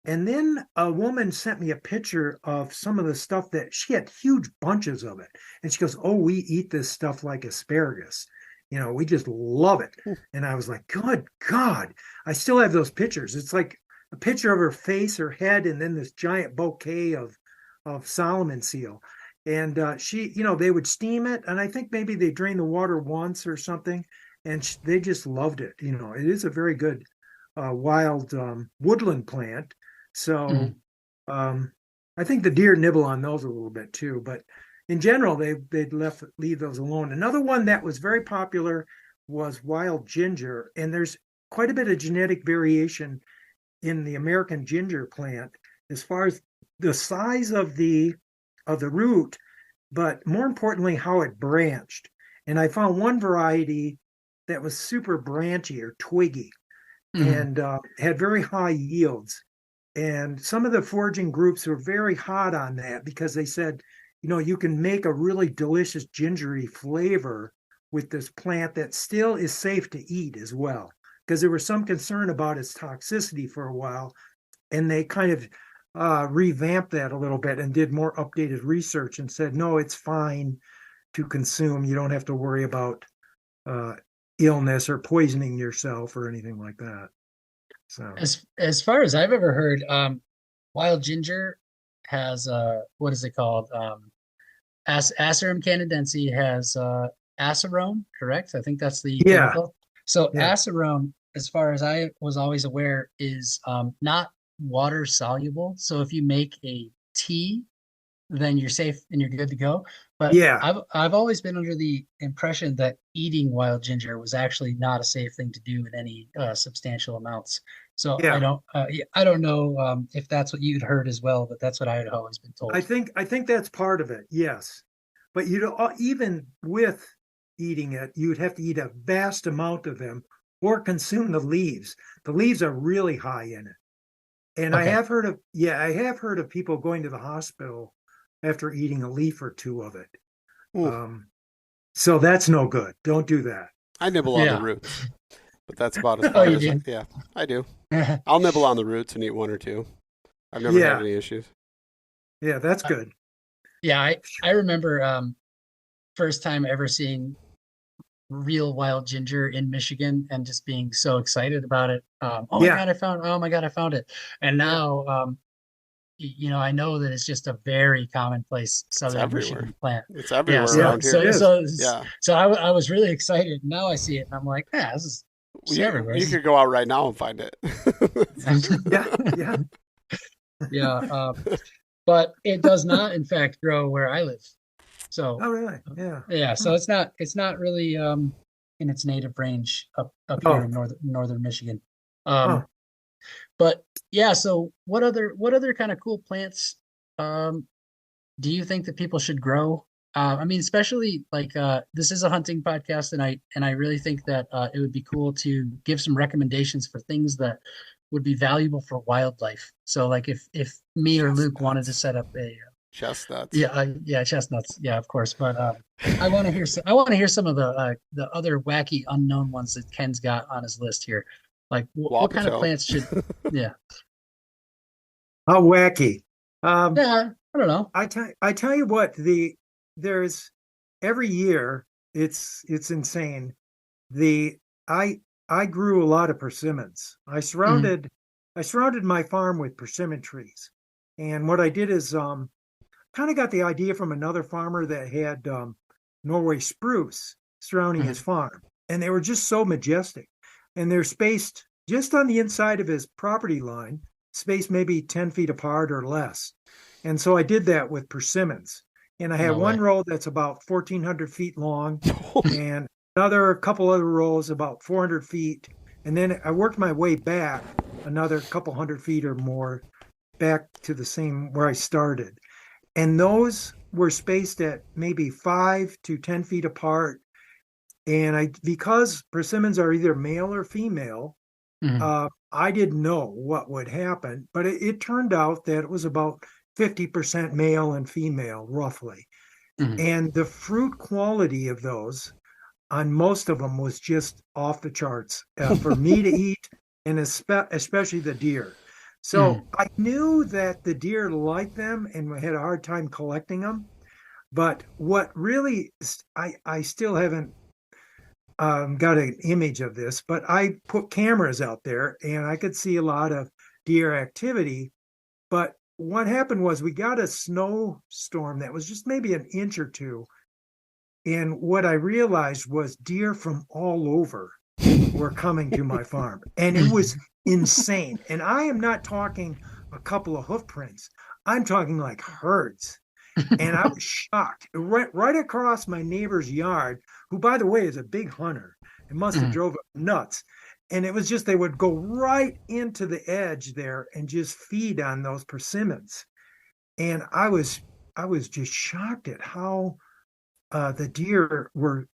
And then a woman sent me a picture of some of the stuff that she had huge bunches of it. And she goes, oh, we eat this stuff like asparagus. We just love it. And I was like, good God, I still have those pictures. It's like a picture of her face, her head, and then this giant bouquet of Solomon seal. And she, they would steam it. And I think maybe they drained the water once or something. And they just loved it. It is a very good wild woodland plant. So I think the deer nibble on those a little bit too, but in general, they'd leave those alone. Another one that was very popular was wild ginger, and there's quite a bit of genetic variation in the American ginger plant as far as the size of the root, but more importantly, how it branched. And I found one variety that was super branchy or twiggy and had very high yields. And some of the foraging groups were very hot on that because they said, you can make a really delicious gingery flavor with this plant that still is safe to eat as well, because there was some concern about its toxicity for a while, and they kind of revamped that a little bit and did more updated research and said, no, it's fine to consume. You don't have to worry about illness or poisoning yourself or anything like that. So As far as I've ever heard, wild ginger has what is it called? Asarum canadense has acerone, correct? I think that's the chemical. So acerone, as far as I was always aware, is not water soluble. So if you make a tea, then you're safe and you're good to go. But I've always been under the impression that eating wild ginger was actually not a safe thing to do in any substantial amounts. So I don't know if that's what you'd heard as well, but that's what I had always been told. I think that's part of it, yes. But even with eating it, you'd have to eat a vast amount of them or consume the leaves. The leaves are really high in it. And I have heard of people going to the hospital after eating a leaf or two of it. So that's no good. Don't do that. I nibble on the roots, but that's about as far as I do. I'll nibble on the roots and eat one or two. I've never had any issues. Yeah, that's good. Yeah, I remember first time ever seeing real wild ginger in Michigan and just being so excited about it. Oh my God, I found it. And now I know that it's just a very commonplace southern Michigan plant. It's everywhere around here. So I was really excited. Now I see it and I'm like, this is everywhere. You could go out right now and find it. Yeah. But it does not, in fact, grow where I live. So, really? Yeah. So it's not really in its native range up here in northern Michigan. But yeah. So what other kind of cool plants do you think that people should grow? I mean, especially like this is a hunting podcast, and I really think that it would be cool to give some recommendations for things that would be valuable for wildlife. So like if me or Luke wanted to set up a chestnuts. Chestnuts. Yeah, of course. But I want to hear some of the other wacky unknown ones that Ken's got on his list here. Like what kind of plants should How wacky. I don't know. I tell you what, there's every year it's insane. I grew a lot of persimmons. I surrounded my farm with persimmon trees. And what I did is kind of got the idea from another farmer that had Norway spruce surrounding his farm. And they were just so majestic. And they're spaced just on the inside of his property line, spaced maybe 10 feet apart or less. And so I did that with persimmons. And I had one row that's about 1,400 feet long and another couple other rows about 400 feet. And then I worked my way back another couple hundred feet or more back to the same where I started. And those were spaced at maybe 5 to 10 feet apart. And because persimmons are either male or female, I didn't know what would happen, but it turned out that it was about 50% male and female, roughly. And the fruit quality of those on most of them was just off the charts for me to eat, and especially the deer. So I knew that the deer liked them and had a hard time collecting them. But what really, I still haven't got an image of this, but I put cameras out there and I could see a lot of deer activity. But what happened was we got a snowstorm that was just maybe an inch or two. And what I realized was deer from all over were coming to my farm. And it was insane. And I am not talking a couple of hoof prints. I'm talking like herds. And I was shocked. Right across my neighbor's yard, who, by the way, is a big hunter. It must have drove him nuts. And it was just, they would go right into the edge there and just feed on those persimmons. And I was just shocked at how the deer were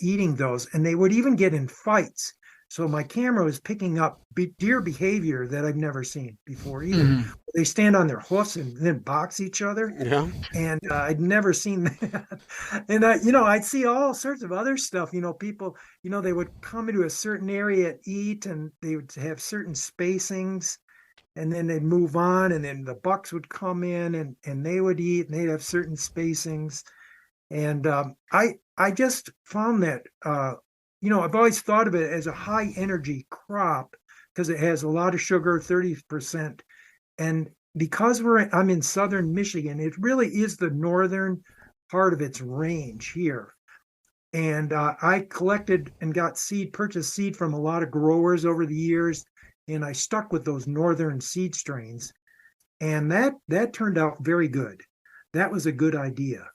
eating those. And they would even get in fights. So my camera was picking up deer behavior that I've never seen before either. Mhm. They stand on their hoofs and then box each other. Yeah. And I'd never seen that. And I'd see all sorts of other stuff. People, they would come into a certain area and eat, and they would have certain spacings, and then they'd move on, and then the bucks would come in, and they would eat, and they'd have certain spacings. And I just found that I've always thought of it as a high energy crop because it has a lot of sugar, 30%, and because I'm in southern Michigan, it really is the northern part of its range here. And I collected and purchased seed from a lot of growers over the years, and I stuck with those northern seed strains, and that turned out very good. That was a good idea.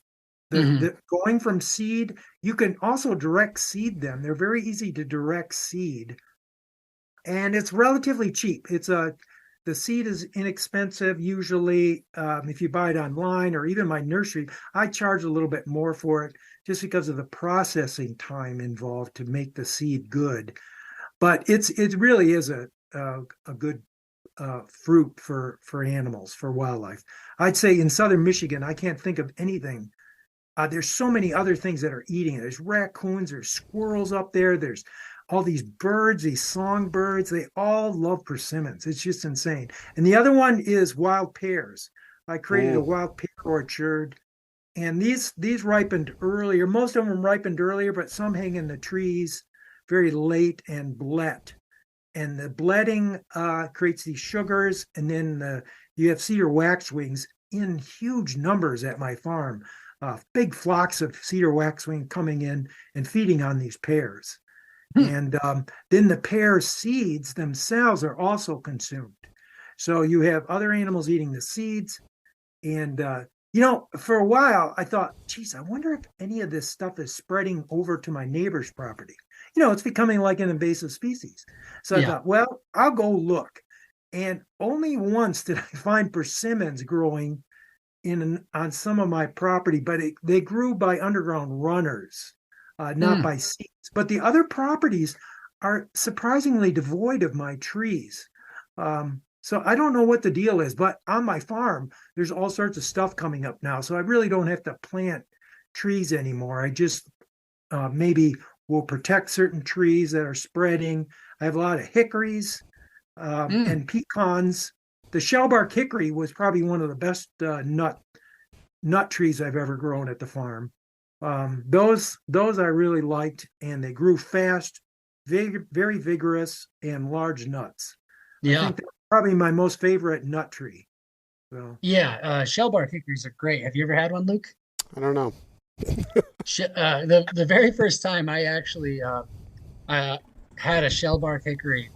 The going from seed, you can also direct seed them. They're very easy to direct seed, and it's relatively cheap. The seed is inexpensive usually. If you buy it online or even my nursery, I charge a little bit more for it just because of the processing time involved to make the seed good. But it really is a good fruit for animals, for wildlife. I'd say in southern Michigan, I can't think of anything. There's so many other things that are eating it. There's raccoons, there's squirrels up there, there's all these birds, these songbirds. They all love persimmons. It's just insane. And the other one is wild pears. I created a wild pear orchard, and these ripened earlier. Most of them ripened earlier, but some hang in the trees very late and bled. And the bledding creates these sugars, and then you have cedar waxwings in huge numbers at my farm. Big flocks of cedar waxwing coming in and feeding on these pears. And then the pear seeds themselves are also consumed. So you have other animals eating the seeds. And, for a while, I thought, geez, I wonder if any of this stuff is spreading over to my neighbor's property. It's becoming like an invasive species. So I thought, well, I'll go look. And only once did I find persimmons growing on some of my property, but they grew by underground runners, not by seeds. But the other properties are surprisingly devoid of my trees. So I don't know what the deal is, but on my farm, there's all sorts of stuff coming up now. So I really don't have to plant trees anymore. I just maybe will protect certain trees that are spreading. I have a lot of hickories and pecans. The shellbark hickory was probably one of the best nut trees I've ever grown at the farm. Those I really liked, and they grew fast, very vigorous, and large nuts. I think that's probably my most favorite nut tree. So. Yeah, shellbark hickories are great. Have you ever had one, Luke? I don't know. The very first time I actually had a shellbark hickory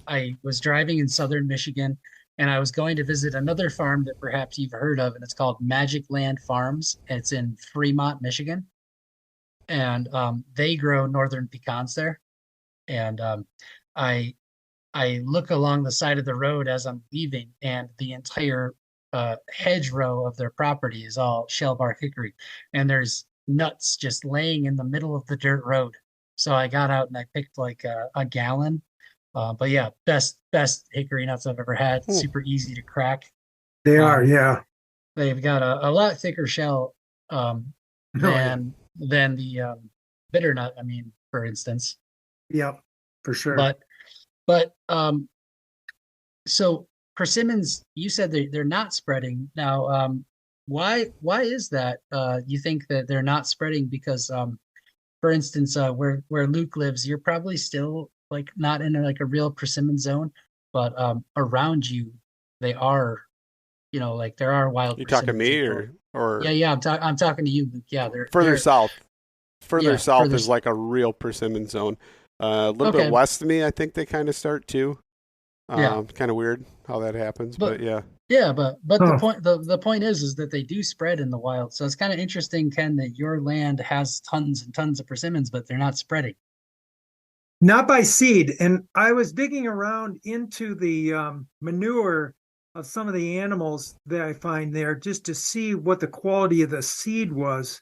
I was driving in southern Michigan, and I was going to visit another farm that perhaps you've heard of, and it's called Magic Land Farms. It's in Fremont, Michigan, and they grow northern pecans there. And I look along the side of the road as I'm leaving, and the entire hedgerow of their property is all shellbark hickory, and there's nuts just laying in the middle of the dirt road. So I got out and I picked like a gallon. But yeah, best hickory nuts I've ever had. Super easy to crack. They are, yeah. They've got a lot thicker shell than the bitter nut. I mean, for instance. Yep, for sure. But so persimmons, you said they're not spreading now. Why is that? You think that they're not spreading because, for instance, where Luke lives, you're probably still like not in a real persimmon zone, but around you they are, like there are wild. You talking to me or yeah, I'm talking to you, Luke. Yeah, they're further south. Further south further is like a real persimmon zone. A little bit west of me, I think they kind of start too. Kind of weird how that happens, but yeah. Yeah, but the point is that they do spread in the wild. So it's kind of interesting, Ken, that your land has tons and tons of persimmons, but they're not spreading. Not by seed. And I was digging around into the manure of some of the animals that I find there just to see what the quality of the seed was.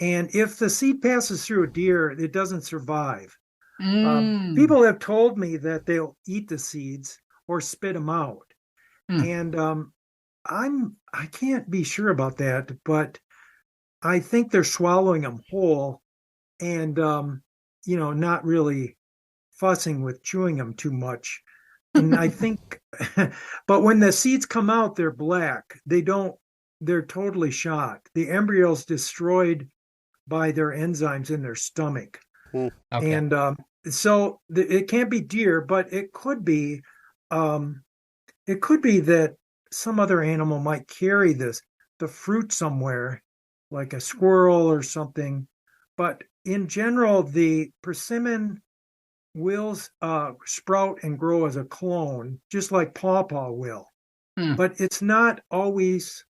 And if the seed passes through a deer, it doesn't survive. People have told me that they'll eat the seeds or spit them out. And I can't be sure about that, but I think they're swallowing them whole and not really fussing with chewing them too much. And I think, but when the seeds come out, they're black. They're totally shot. The embryo's destroyed by their enzymes in their stomach. Okay. And so it can't be deer, but it could be that some other animal might carry the fruit somewhere, like a squirrel or something. But in general, the persimmon will sprout and grow as a clone, just like pawpaw will. But it's not always,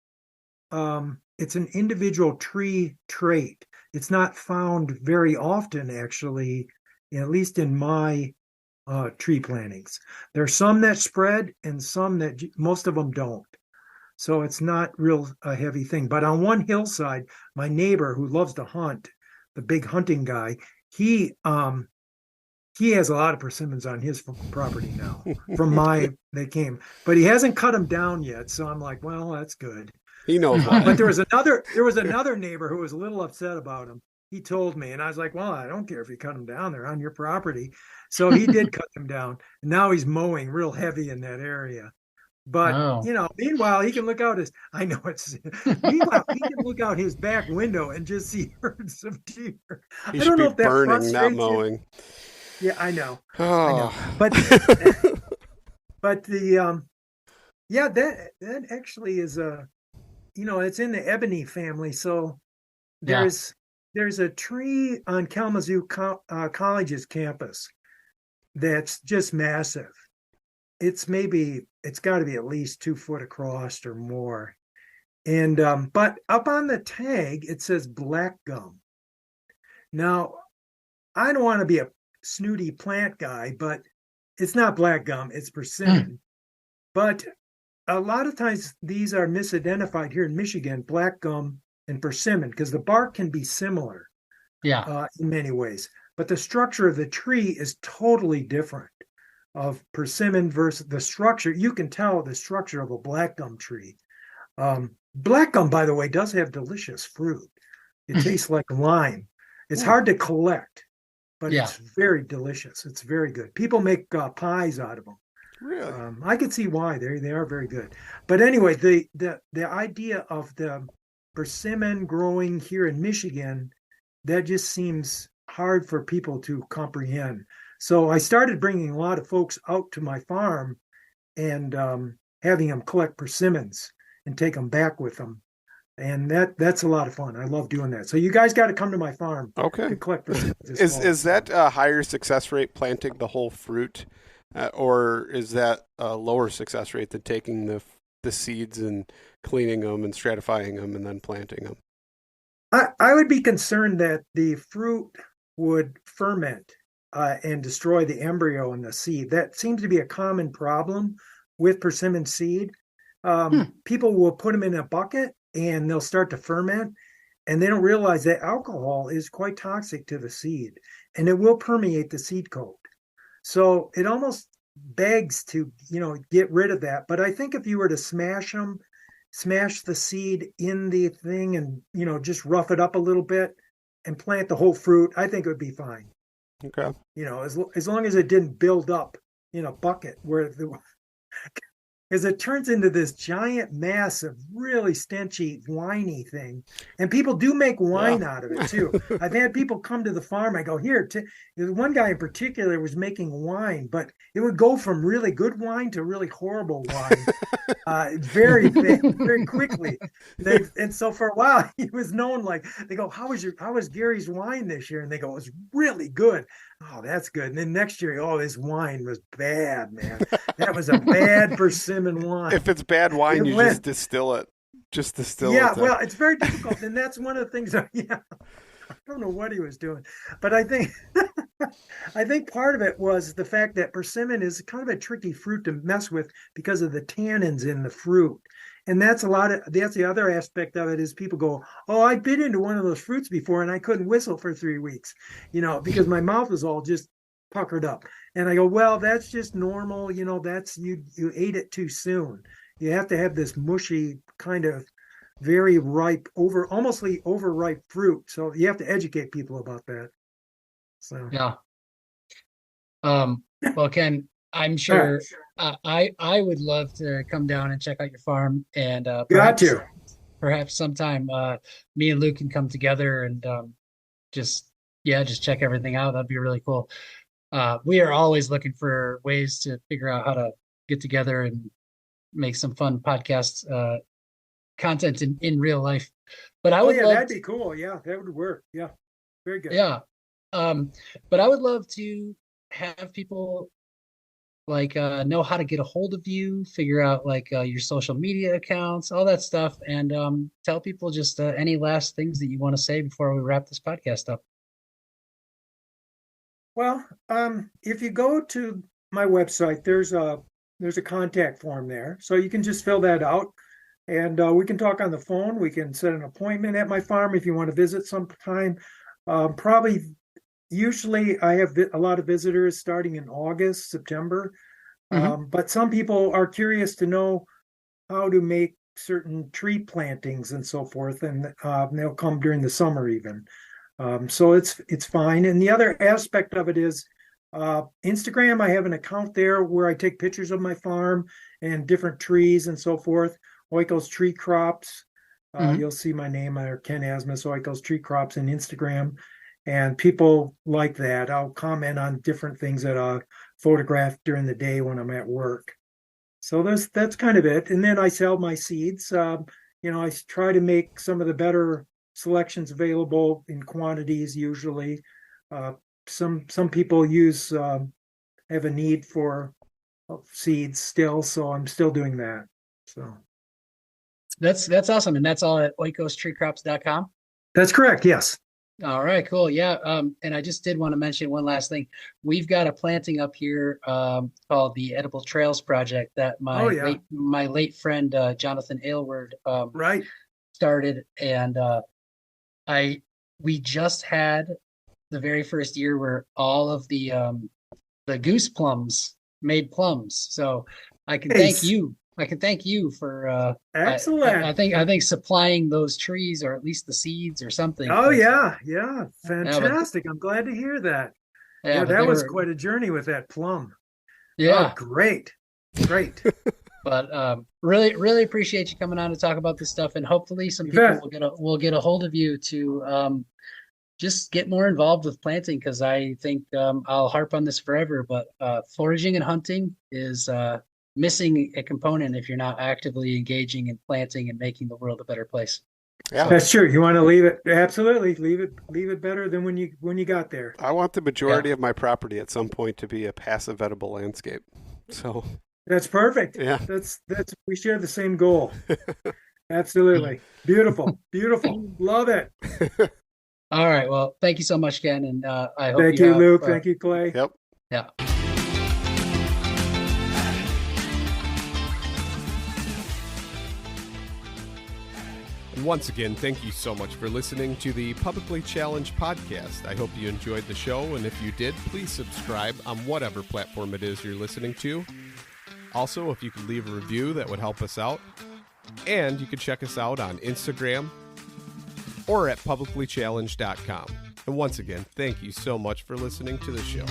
it's an individual tree trait. It's not found very often, actually, at least in my tree plantings. There are some that spread and some that most of them don't. So it's not a heavy thing. But on one hillside, my neighbor who loves to hunt, the big hunting guy, he has a lot of persimmons on his property now they came, but he hasn't cut them down yet. So I'm like, well, that's good. He knows why. But there was another neighbor who was a little upset about him. He told me, and I was like, well, I don't care if you cut them down. They're on your property. So he did cut them down. And now he's mowing real heavy in that area. But, meanwhile, he can look out meanwhile, he can look out his back window and just see herds of deer. He should be burning, not mowing. Yeah, I know. Oh. I know. But that actually is it's in the ebony family. So there's a tree on Kalamazoo College's campus that's just massive. It's got to be at least 2 foot across or more. And but up on the tag it says black gum. Now, I don't want to be a snooty plant guy, but it's not black gum, it's persimmon. But a lot of times these are misidentified here in Michigan, black gum and persimmon, because the bark can be similar in many ways. But the structure of the tree is totally different of persimmon versus the structure. You can tell the structure of a black gum tree. Black gum, by the way, does have delicious fruit. It tastes like lime. It's hard to collect, but it's very delicious. It's very good. People make pies out of them. Really? I could see why. They are very good. But anyway, the idea of the persimmon growing here in Michigan, that just seems hard for people to comprehend. So I started bringing a lot of folks out to my farm and having them collect persimmons and take them back with them. And that's a lot of fun. I love doing that. So you guys got to come to my farm to collect persimmons. Is that a higher success rate planting the whole fruit, or is that a lower success rate than taking the seeds and cleaning them and stratifying them and then planting them? I would be concerned that the fruit would ferment and destroy the embryo and the seed. That seems to be a common problem with persimmon seed. People will put them in a bucket and they'll start to ferment, and they don't realize that alcohol is quite toxic to the seed and it will permeate the seed coat. So it almost begs to, get rid of that. But I think if you were to smash the seed in the thing and, just rough it up a little bit and plant the whole fruit, I think it would be fine. Okay. As long as it didn't build up in a bucket as it turns into this giant mass of really stenchy, winey thing. And people do make wine out of it too. I've had people come to the farm. I go, here, one guy in particular was making wine, but it would go from really good wine to really horrible wine very quickly. And so for a while, he was known they go, how was Gary's wine this year? And they go, it was really good. Oh, that's good. And then next year, this wine was bad, man. That was a bad persimmon wine. If it's bad wine, just distill it. Just distill it. Yeah, well, it's very difficult. And that's one of the things I don't know what he was doing. But I think part of it was the fact that persimmon is kind of a tricky fruit to mess with because of the tannins in the fruit. And that's the other aspect of it is people go, oh, I bit into one of those fruits before and I couldn't whistle for 3 weeks, because my mouth was all just puckered up. And I go, well, that's just normal. That's you ate it too soon. You have to have this mushy kind of very ripe, almost overripe fruit. So you have to educate people about that. So Yeah. Well, Ken, I'm sure I would love to come down and check out your farm, and perhaps sometime me and Luke can come together and just check everything out. That'd be really cool. We are always looking for ways to figure out how to get together and make some fun podcast content in real life. But that'd be cool. Yeah, that would work. Yeah, very good. Yeah. But I would love to have people know how to get a hold of you, figure out your social media accounts, all that stuff, and tell people just any last things that you want to say before we wrap this podcast up. Well, if you go to my website, there's a contact form there, so you can just fill that out, and we can talk on the phone. We can set an appointment at my farm if you want to visit sometime. Usually I have a lot of visitors starting in August, September, but some people are curious to know how to make certain tree plantings and so forth, and they'll come during the summer even. So it's fine. And the other aspect of it is Instagram. I have an account there where I take pictures of my farm and different trees and so forth. Oikos Tree Crops. You'll see my name there, Ken Asmus, Oikos Tree Crops, on Instagram. And people like that. I'll comment on different things that I photograph during the day when I'm at work. So that's kind of it. And then I sell my seeds. I try to make some of the better selections available in quantities usually. Some people have a need for seeds still, so I'm still doing that. So that's awesome. And that's all at oikostreecrops.com. That's correct, yes. All right, cool. Yeah. And I just did want to mention one last thing. We've got a planting up here called the Edible Trails Project that my late friend Jonathan Aylward started, and we just had the very first year where all of the goose plums made plums. So I can thank you. I can thank you for excellent. I think supplying those trees, or at least the seeds or something. Oh yeah, fantastic! I'm glad to hear that. Yeah, that was quite a journey with that plum. Yeah, oh, great. But really appreciate you coming on to talk about this stuff, and hopefully some people will get a hold of you to just get more involved with planting, because I think I'll harp on this forever, but foraging and hunting is missing a component if you're not actively engaging in planting and making the world a better place. Yeah, that's true. You want to leave it, absolutely leave it better than when you got there. I want the majority of my property at some point to be a passive edible landscape. So that's perfect. Yeah, that's we share the same goal. Absolutely. Beautiful. Love it. All right. Well, thank you so much, Ken, and I hope thank you, Luke. Thank you, Clay. Yep. Yeah. And once again, thank you so much for listening to the Publicly Challenged podcast. I hope you enjoyed the show, and if you did, please subscribe on whatever platform it is you're listening to. Also, if you could leave a review, that would help us out. And you can check us out on Instagram or at publiclychallenged.com. And once again, thank you so much for listening to the show.